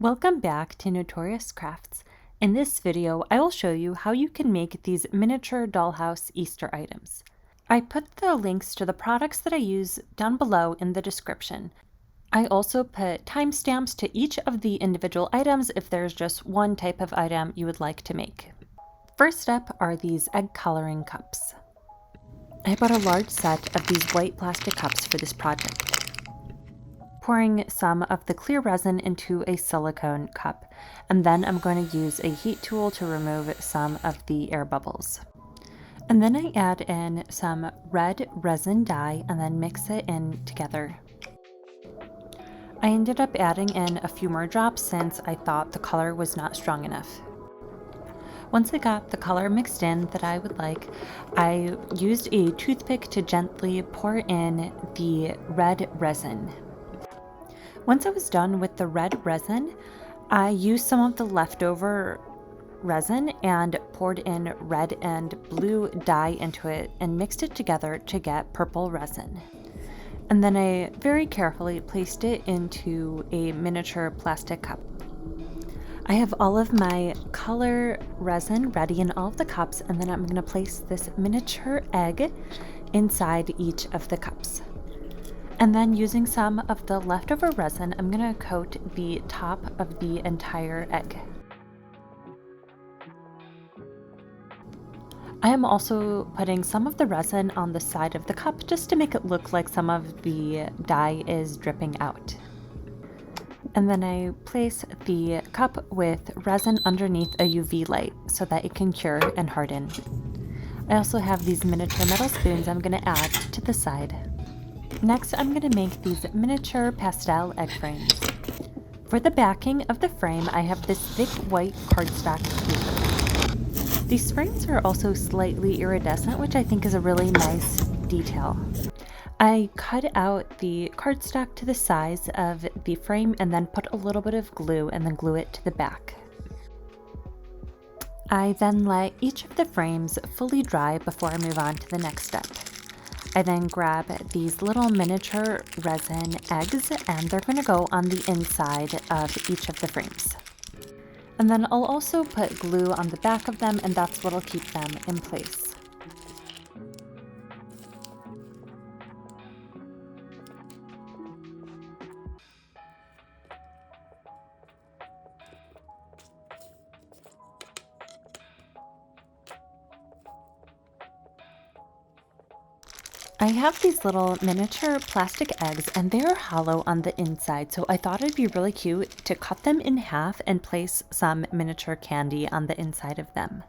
Welcome back to Notorious Crafts. In this video, I will show you how you can make these miniature dollhouse Easter items. I put the links to the products that I use down below in the description. I also put timestamps to each of the individual items if there's just one type of item you would like to make. First up are these egg coloring cups. I bought a large set of these white plastic cups for this project. Pouring some of the clear resin into a silicone cup, and then I'm going to use a heat tool to remove some of the air bubbles. And then I add in some red resin dye and then mix it in together. I ended up adding in a few more drops since I thought the color was not strong enough. Once I got the color mixed in that I would like, I used a toothpick to gently pour in the red resin. Once I was done with the red resin, I used some of the leftover resin and poured in red and blue dye into it and mixed it together to get purple resin. And then I very carefully placed it into a miniature plastic cup. I have all of my color resin ready in all of the cups, and then I'm going to place this miniature egg inside each of the cups. And then using some of the leftover resin, I'm going to coat the top of the entire egg. I am also putting some of the resin on the side of the cup just to make it look like some of the dye is dripping out. And then I place the cup with resin underneath a UV light so that it can cure and harden. I also have these miniature metal spoons I'm going to add to the side. Next, I'm going to make these miniature pastel egg frames. For the backing of the frame, I have this thick white cardstock paper. These frames are also slightly iridescent, which I think is a really nice detail. I cut out the cardstock to the size of the frame and then put a little bit of glue and then glue it to the back. I then let each of the frames fully dry before I move on to the next step. I then grab these little miniature resin eggs and they're going to go on the inside of each of the frames. And then I'll also put glue on the back of them, and that's what'll keep them in place. I have these little miniature plastic eggs and they're hollow on the inside, so I thought it'd be really cute to cut them in half and place some miniature candy on the inside of them.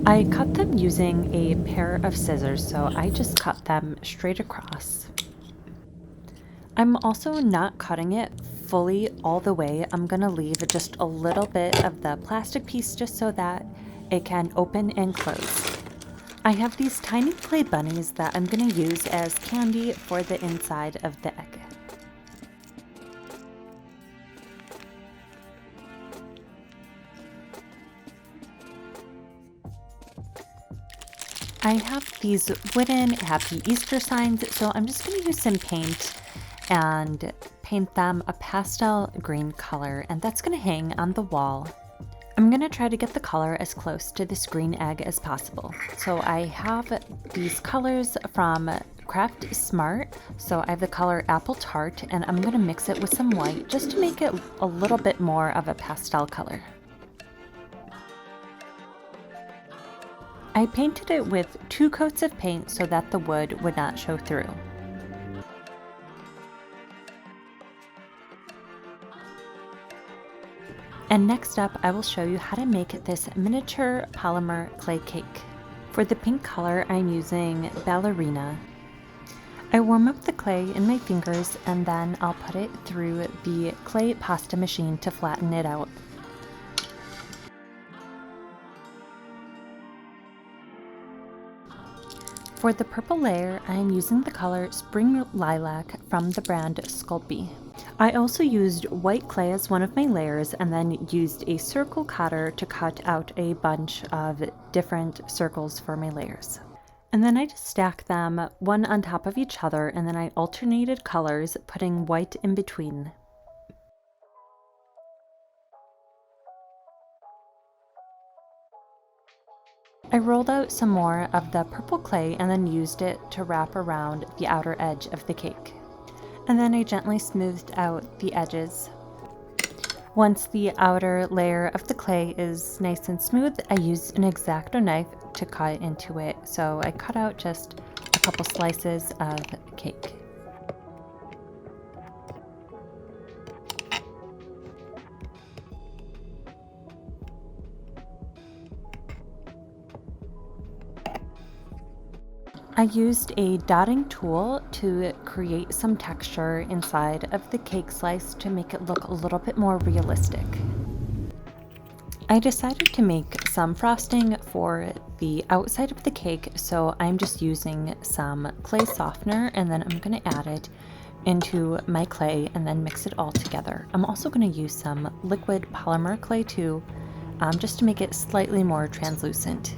I cut them using a pair of scissors, so I just cut them straight across. I'm also not cutting it fully all the way. I'm gonna leave just a little bit of the plastic piece just so that it can open and close. I have these tiny clay bunnies that I'm going to use as candy for the inside of the egg. I have these wooden Happy Easter signs, so I'm just going to use some paint and paint them a pastel green color, and that's going to hang on the wall. I'm going to try to get the color as close to this green egg as possible. So I have these colors from Craft Smart. So I have the color Apple Tart, and I'm going to mix it with some white just to make it a little bit more of a pastel color. I painted it with 2 coats of paint so that the wood would not show through. And next up, I will show you how to make this miniature polymer clay cake. For the pink color, I'm using Ballerina. I warm up the clay in my fingers and then I'll put it through the clay pasta machine to flatten it out. For the purple layer, I am using the color Spring Lilac from the brand Sculpey. I also used white clay as one of my layers and then used a circle cutter to cut out a bunch of different circles for my layers. And then I just stacked them one on top of each other, and then I alternated colors, putting white in between. I rolled out some more of the purple clay and then used it to wrap around the outer edge of the cake. And then I gently smoothed out the edges. Once the outer layer of the clay is nice and smooth, I used an X-Acto knife to cut into it. So I cut out just a couple slices of cake. I used a dotting tool to create some texture inside of the cake slice to make it look a little bit more realistic. I decided to make some frosting for the outside of the cake, so I'm just using some clay softener and then I'm going to add it into my clay and then mix it all together. I'm also going to use some liquid polymer clay too, just to make it slightly more translucent.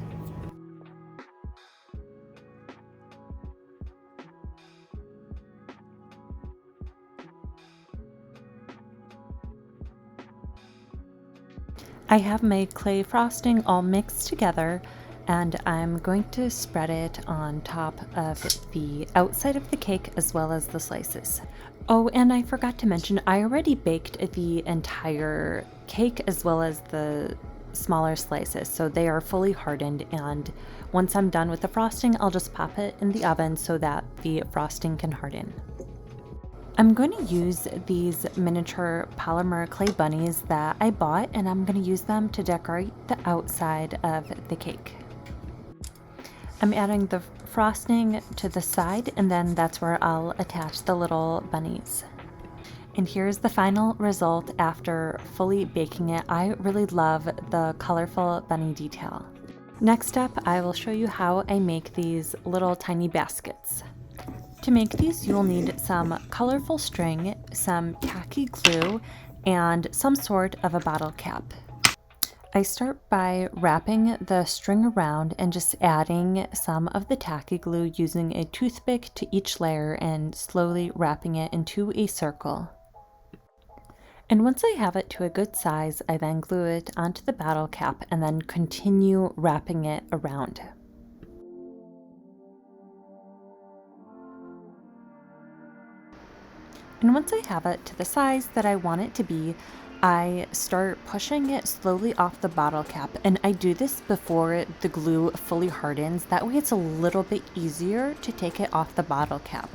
I have my clay frosting all mixed together and I'm going to spread it on top of the outside of the cake as well as the slices. Oh, and I forgot to mention, I already baked the entire cake as well as the smaller slices, so they are fully hardened, and once I'm done with the frosting, I'll just pop it in the oven so that the frosting can harden. I'm going to use these miniature polymer clay bunnies that I bought, and I'm going to use them to decorate the outside of the cake. I'm adding the frosting to the side, and then that's where I'll attach the little bunnies. And here's the final result after fully baking it. I really love the colorful bunny detail. Next up, I will show you how I make these little tiny baskets. To make these, you'll need some colorful string, some tacky glue, and some sort of a bottle cap. I start by wrapping the string around and just adding some of the tacky glue using a toothpick to each layer and slowly wrapping it into a circle. And once I have it to a good size, I then glue it onto the bottle cap and then continue wrapping it around. And once I have it to the size that I want it to be, I start pushing it slowly off the bottle cap, and I do this before the glue fully hardens. That way it's a little bit easier to take it off the bottle cap.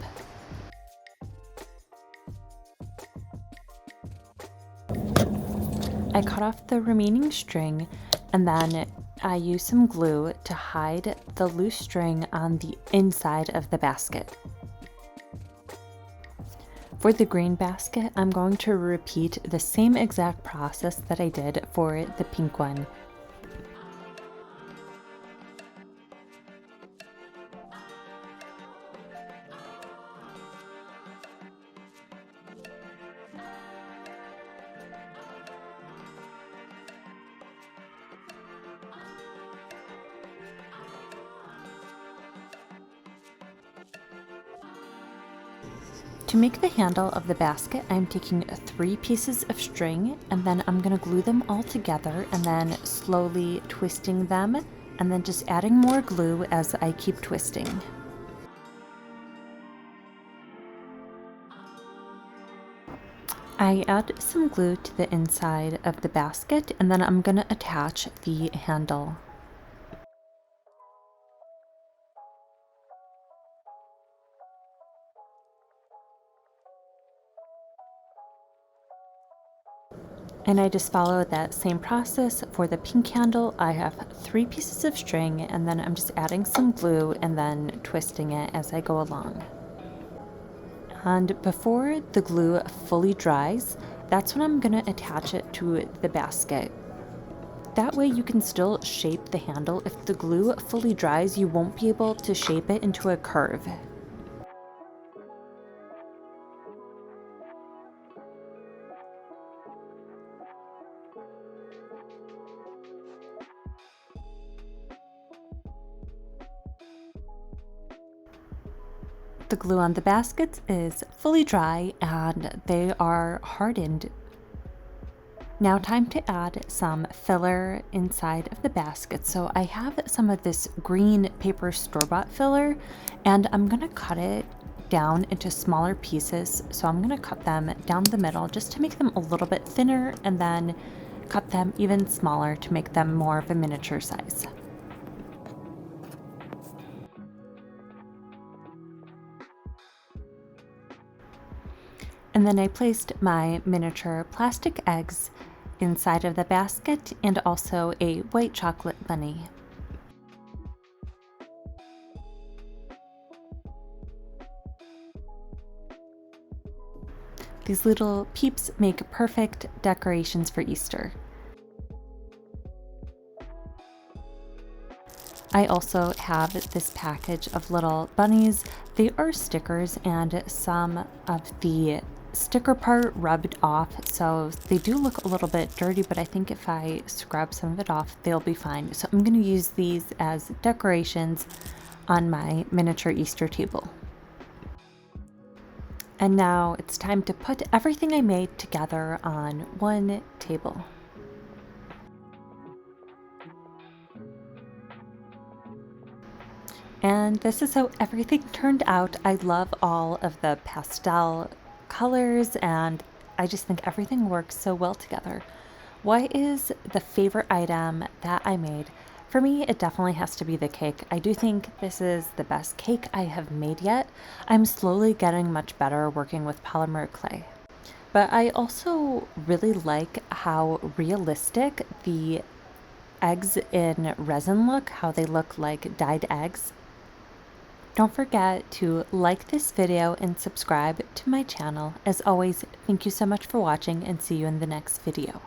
I cut off the remaining string, and then I use some glue to hide the loose string on the inside of the basket. For the green basket, I'm going to repeat the same exact process that I did for the pink one. To make the handle of the basket, I'm taking 3 pieces of string and then I'm going to glue them all together and then slowly twisting them and then just adding more glue as I keep twisting. I add some glue to the inside of the basket and then I'm going to attach the handle. And I just follow that same process for the pink handle. I have 3 pieces of string and then I'm just adding some glue and then twisting it as I go along. And before the glue fully dries, that's when I'm going to attach it to the basket. That way you can still shape the handle. If the glue fully dries, you won't be able to shape it into a curve. The glue on the baskets is fully dry and they are hardened. Now time to add some filler inside of the basket. So I have some of this green paper store-bought filler, and I'm gonna cut it down into smaller pieces. So I'm gonna cut them down the middle just to make them a little bit thinner, and then cut them even smaller to make them more of a miniature size. And then I placed my miniature plastic eggs inside of the basket and also a white chocolate bunny. These little peeps make perfect decorations for Easter. I also have this package of little bunnies. They are stickers, and some of the sticker part rubbed off, so they do look a little bit dirty, but I think if I scrub some of it off, they'll be fine. So I'm going to use these as decorations on my miniature Easter table. And now it's time to put everything I made together on one table. And this is how everything turned out. I love all of the pastel colors, and I just think everything works so well together. What is the favorite item that I made? For me, it definitely has to be the cake. I do think this is the best cake I have made yet. I'm slowly getting much better working with polymer clay. But I also really like how realistic the eggs in resin look, how they look like dyed eggs. Don't forget to like this video and subscribe to my channel. As always, thank you so much for watching, and see you in the next video.